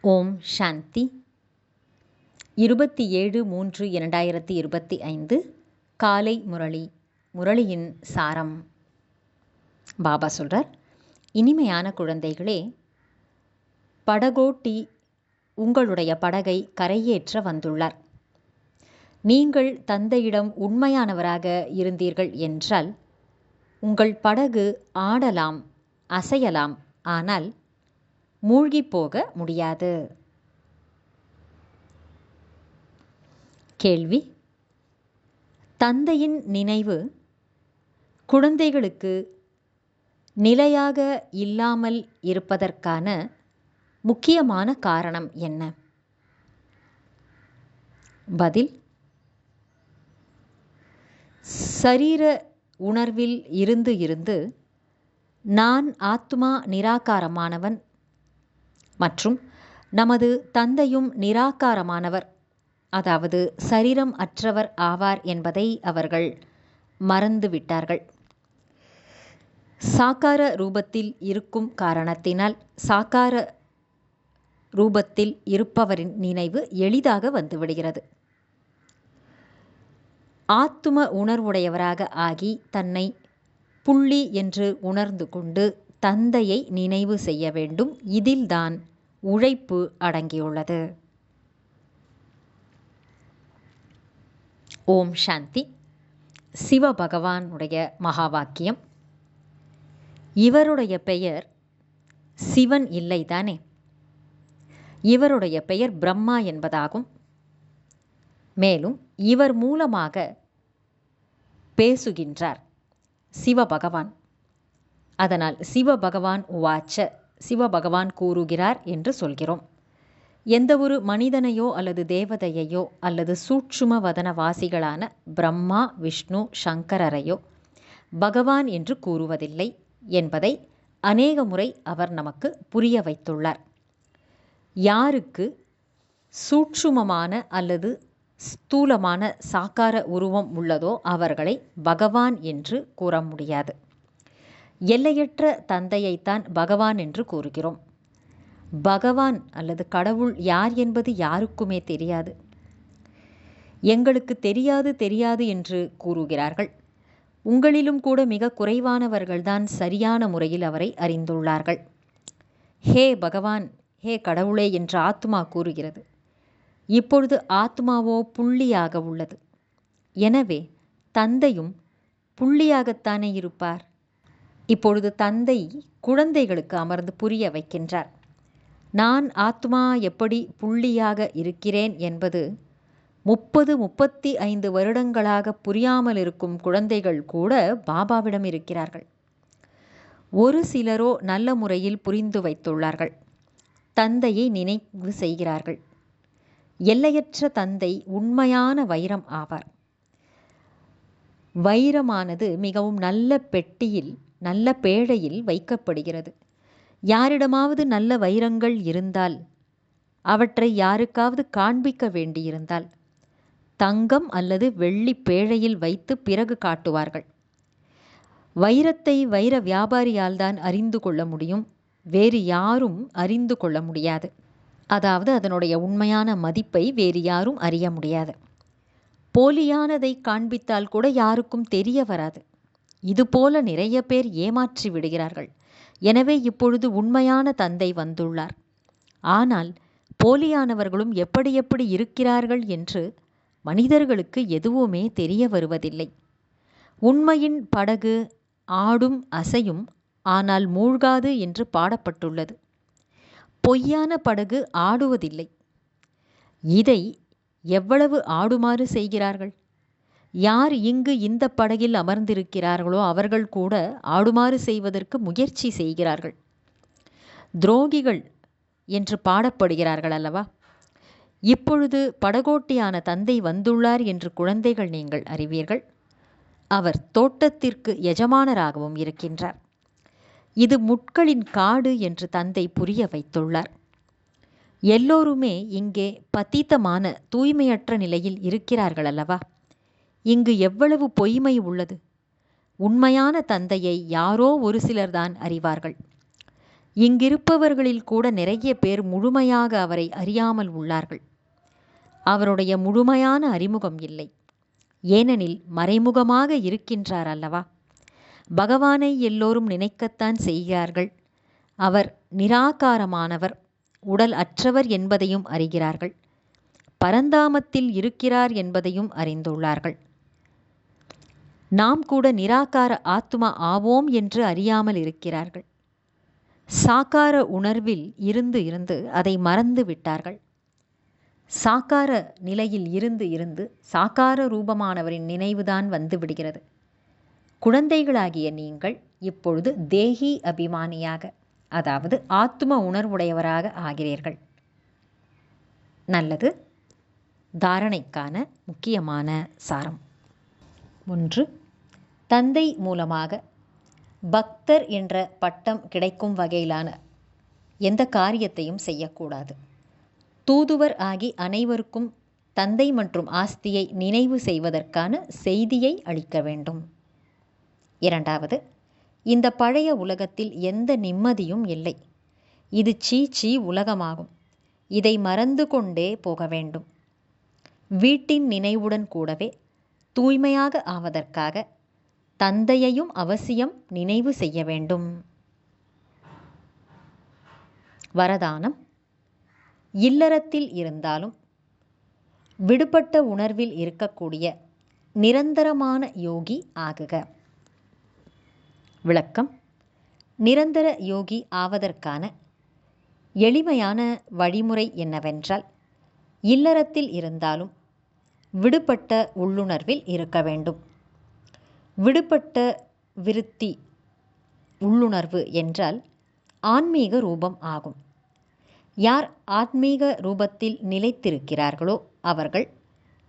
ஓம் சாந்தி. 27/3/2025 காலை முரளி. முரளியின் சாரம். பாபா சொல்றார், இனிமையான குழந்தைகளே, படகோட்டி உங்களுடைய படகை கரையேற்ற வந்துள்ளார். நீங்கள் தந்தையிடம் உண்மையானவராக இருந்தீர்கள் என்றால் உங்கள் படகு ஆடலாம், அசையலாம், ஆனால் மூழ்கிப் போக முடியாது. கேள்வி: தந்தையின் நினைவு குழந்தைகளுக்கு நிலையாக இல்லாமல் இருப்பதற்கான முக்கியமான காரணம் என்ன? பதில்: சரீர உணர்வில் இருந்து நான் ஆத்மா நிராகாரமானவன் மற்றும் நமது தந்தையும் நிராகாரமானவர், அதாவது சரீரம் அற்றவர் ஆவார் என்பதை அவர்கள் மறந்துவிட்டார்கள். சாக்கார ரூபத்தில் இருக்கும் காரணத்தினால் சாக்கார ரூபத்தில் இருப்பவரின் நினைவு எளிதாக வந்துவிடுகிறது. ஆத்தும உணர்வுடையவராக ஆகி தன்னை புள்ளி என்று உணர்ந்து கொண்டு தந்தையை நினைவு செய்ய வேண்டும். இதில்தான் உழைப்பு அடங்கியுள்ளது. ஓம் சாந்தி. சிவபகவானுடைய மகா வாக்கியம். இவருடைய பெயர் சிவன் இல்லைதானே? இவருடைய பெயர் பிரம்மா என்பதாகும். மேலும் இவர் மூலமாக பேசுகின்றார் சிவபகவான். அதனால் சிவபகவான் உவாச்ச, சிவபகவான் கூறுகிறார் என்று சொல்கிறோம். எந்த ஒரு மனிதனையோ அல்லது தேவதையையோ அல்லது சூட்சும வதனவாசிகளான பிரம்மா, விஷ்ணு, சங்கரரையோ பகவான் என்று கூறுவதில்லை என்பதை அநேக முறை அவர் நமக்கு புரிய வைத்துள்ளார். யாருக்கு சூட்சுமமான அல்லது ஸ்தூலமான சாக்கார உருவம் உள்ளதோ அவர்களை பகவான் என்று கூற முடியாது. எல்லையற்ற தந்தையைத்தான் பகவான் என்று கூறுகிறோம். பகவான் அல்லது கடவுள் யார் என்பது யாருக்குமே தெரியாது. எங்களுக்கு தெரியாது என்று கூறுகிறார்கள். உங்களிலும் கூட மிக குறைவானவர்கள்தான் சரியான முறையில் அவரை அறிந்துள்ளார்கள். ஹே பகவான், ஹே கடவுளே என்று ஆத்மா கூறுகிறது. இப்பொழுது ஆத்மாவோ புள்ளியாக உள்ளது. எனவே தந்தையும் புள்ளியாகத்தானே இருப்பார். இப்பொழுது தந்தை குழந்தைகளுக்கு அமர்ந்து புரிய வைக்கின்றார். நான் ஆத்மா எப்படி புள்ளியாக இருக்கிறேன் என்பது 30-35 வருடங்களாக புரியாமல் இருக்கும் குழந்தைகள் கூட பாபாவிடம் இருக்கிறார்கள். ஒரு சிலரோ நல்ல முறையில் புரிந்து வைத்துள்ளார்கள். தந்தையை நினைவு செய்கிறார்கள். எல்லையற்ற தந்தை உண்மையான வைரம் ஆவார். வைரமானது மிகவும் நல்ல பெட்டியில், நல்ல பேழையில் வைக்கப்படுகிறது. யாரிடமாவது நல்ல வைரங்கள் இருந்தால் அவற்றை யாருக்காவது காண்பிக்க வேண்டியிருந்தால் தங்கம் அல்லது வெள்ளி பேழையில் வைத்து பிறகு காட்டுவார்கள். வைரத்தை வைர வியாபாரியால் தான் அறிந்து கொள்ள முடியும். வேறு யாரும் அறிந்து கொள்ள முடியாது. அதாவது அதனுடைய உண்மையான மதிப்பை வேறு யாரும் அறிய முடியாது. போலியானதை காண்பித்தால் கூட யாருக்கும் தெரிய வராது. இதுபோல நிறைய பேர் ஏமாற்றி விடுகிறார்கள். எனவே இப்பொழுது உண்மையான தந்தை வந்துள்ளார். ஆனால் போலியானவர்களும் எப்படி இருக்கிறார்கள் என்று மனிதர்களுக்கு எதுவுமே தெரிய வருவதில்லை. உண்மையின் படகு ஆடும், அசையும், ஆனால் மூழ்காது என்று பாடப்பட்டுள்ளது. பொய்யான படகு ஆடுவதில்லை. இதை எவ்வளவு ஆடுமாறு செய்கிறார்கள்? யார் இங்கு இந்த படகில் அமர்ந்திருக்கிறார்களோ அவர்கள் கூட ஆடுமாறு செய்வதற்கு முயற்சி செய்கிறார்கள். துரோகிகள் என்று பாடப்படுகிறார்கள் அல்லவா? இப்பொழுது படகோட்டியான தந்தை வந்துள்ளார் என்று குழந்தைகள் நீங்கள் அறிவீர்கள். அவர் தோட்டத்திற்கு எஜமானராகவும் இருக்கின்றார். இது முட்களின் காடு என்று தந்தை புரிய வைத்துள்ளார். எல்லோருமே இங்கே பதீதமான தூய்மையற்ற நிலையில் இருக்கிறார்கள் அல்லவா? இங்கு எவ்வளவு பொய்மை உள்ளது! உண்மையான தந்தையை யாரோ ஒரு சிலர்தான் அறிவார்கள். இங்கிருப்பவர்களில் கூட நிறைய பேர் முழுமையாக அவரை அறியாமல் உள்ளார்கள். அவருடைய முழுமையான அறிமுகம் இல்லை. ஏனெனில் மறைமுகமாக இருக்கின்றார் அல்லவா? பகவானை எல்லோரும் நினைக்கத்தான் செய்கிறார்கள். அவர் நிராகாரமானவர், உடல் அற்றவர் என்பதையும் அறிகிறார்கள். பரந்தாமத்தில் இருக்கிறார் என்பதையும் அறிந்துள்ளார்கள். நாம் கூட நிராகார ஆத்மா ஆவோம் என்று அறியாமல் இருக்கிறார்கள். சாகார உணர்வில் இருந்து அதை மறந்து விட்டார்கள். சாகார நிலையில் இருந்து சாகார ரூபமானவரின் நினைவுதான் வந்து விடுகிறது. குழந்தைகளாகிய நீங்கள் இப்பொழுது தேகி அபிமானியாக, அதாவது ஆத்ம உணர்வுடையவராக ஆகிறீர்கள். நல்லது. தாரணைக்கான முக்கியமான சாரம். 1. தந்தை மூலமாக பக்தர் என்ற பட்டம் கிடைக்கும் வகையிலான எந்த காரியத்தையும் செய்யக்கூடாது. தூதுவர் ஆகி அனைவருக்கும் தந்தை மற்றும் ஆஸ்தியை நினைவு செய்வதற்கான செய்தியை அளிக்க வேண்டும். 2. இந்த பழைய உலகத்தில் எந்த நிம்மதியும் இல்லை. இது சீச்சி உலகமாகும். இதை மறந்து கொண்டே போக வேண்டும். வீட்டின் நினைவுடன் கூடவே தூய்மையாக ஆவதற்காக தந்தையையும் அவசியம் நினைவு செய்ய வேண்டும். வரதானம். இல்லறத்தில் இருந்தாலும் விடுபட்ட உணர்வில் இருக்கக்கூடிய நிரந்தரமான யோகி ஆகுக. விளக்கம். நிரந்தர யோகி ஆவதற்கான எளிமையான வழிமுறை என்னவென்றால், இல்லறத்தில் இருந்தாலும் விடுபட்ட உள்ளுணர்வில் இருக்க வேண்டும். விடுபட்ட விருத்தி உள்ளுணர்வு என்றால் ஆன்மீக ரூபம் ஆகும். யார் ஆன்மீக ரூபத்தில் நிலைத்திருக்கிறார்களோ அவர்கள்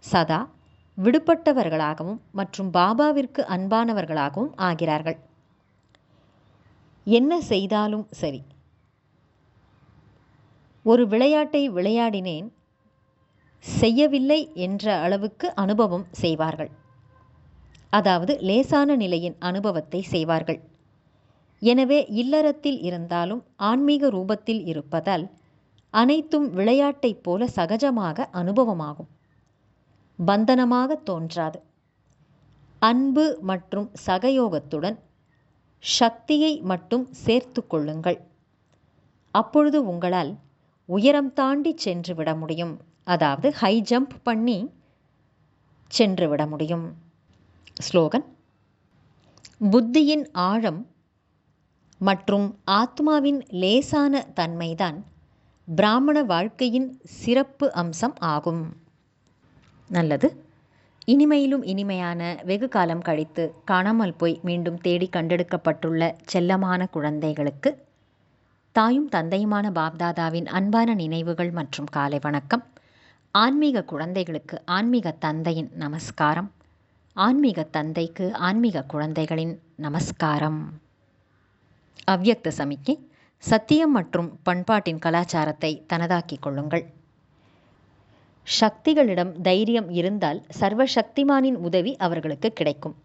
சதா விடுபட்டவர்களாகவும் மற்றும் பாபாவிற்கு அன்பானவர்களாகவும் ஆகிறார்கள். என்ன செய்தாலும் சரி, ஒரு விளையாட்டை விளையாடினேன், செய்யவில்லை என்ற அளவுக்கு அனுபவம் செய்வார்கள். அதாவது லேசான நிலையின் அனுபவத்தை செய்வார்கள். எனவே இல்லறத்தில் இருந்தாலும் ஆன்மீக ரூபத்தில் இருப்பதால் அனைத்தும் விளையாட்டைப் போல சகஜமாக அனுபவமாகும். பந்தனமாக தோன்றாது. அன்பு மற்றும் சகயோகத்துடன் சக்தியை மட்டும் சேர்த்து கொள்ளுங்கள். அப்பொழுது உங்களால் உயரம் தாண்டி சென்று விட முடியும். அதாவது ஹை ஜம்ப் பண்ணி சென்று விட முடியும். ஸ்லோகன். புத்தியின் ஆழம் மற்றும் ஆத்மாவின் லேசான தன்மைதான் பிராமண வாழ்க்கையின் சிறப்பு அம்சம் ஆகும். நல்லது. இனிமையிலும் இனிமையான வெகு காலம் கழித்து காணாமல் போய் மீண்டும் தேடி கண்டெடுக்கப்பட்டுள்ள செல்லமான குழந்தைகளுக்கு தாயும் தந்தையுமான பாப்தாதாவின் அன்பான நினைவுகள் மற்றும் காலை வணக்கம். ஆன்மீக குழந்தைகளுக்கு ஆன்மீக தந்தையின் நமஸ்காரம். ஆன்மீக தந்தைக்கு ஆன்மீக குழந்தைகளின் நமஸ்காரம். அவ்யக்த சமிக்கை. சத்தியம் மற்றும் பண்பாட்டின் கலாச்சாரத்தை தனதாக்கிக் கொள்ளுங்கள். சக்திகளிடம் தைரியம் இருந்தால் சர்வசக்திமானின் உதவி அவர்களுக்கு கிடைக்கும்.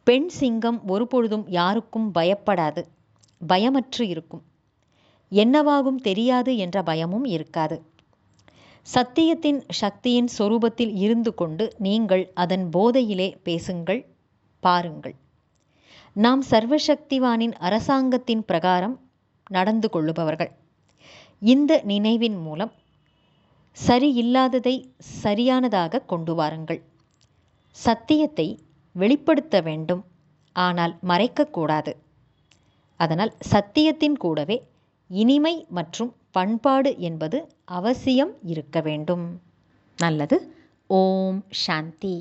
பெண் சிங்கம் ஒருபொழுதும் யாருக்கும் பயப்படாது, பயமற்று இருக்கும். என்னவாகும் தெரியாது என்ற பயமும் இருக்காது. சத்தியத்தின் சக்தியின் சொரூபத்தில் இருந்து கொண்டு நீங்கள் அதன் போதையிலே பேசுங்கள், பாருங்கள். நாம் சர்வசக்திவானின் அரசாங்கத்தின் பிரகாரம் நடந்து கொள்ளுபவர்கள். இந்த நினைவின் மூலம் சரியில்லாததை சரியானதாக கொண்டு வாருங்கள். சத்தியத்தை வெளிப்படுத்த வேண்டும், ஆனால் மறைக்கக்கூடாது. அதனால் சத்தியத்தின் கூடவே இனிமை மற்றும் பண்பாடு என்பது அவசியம் இருக்க வேண்டும். நல்லது. ஓம் சாந்தி.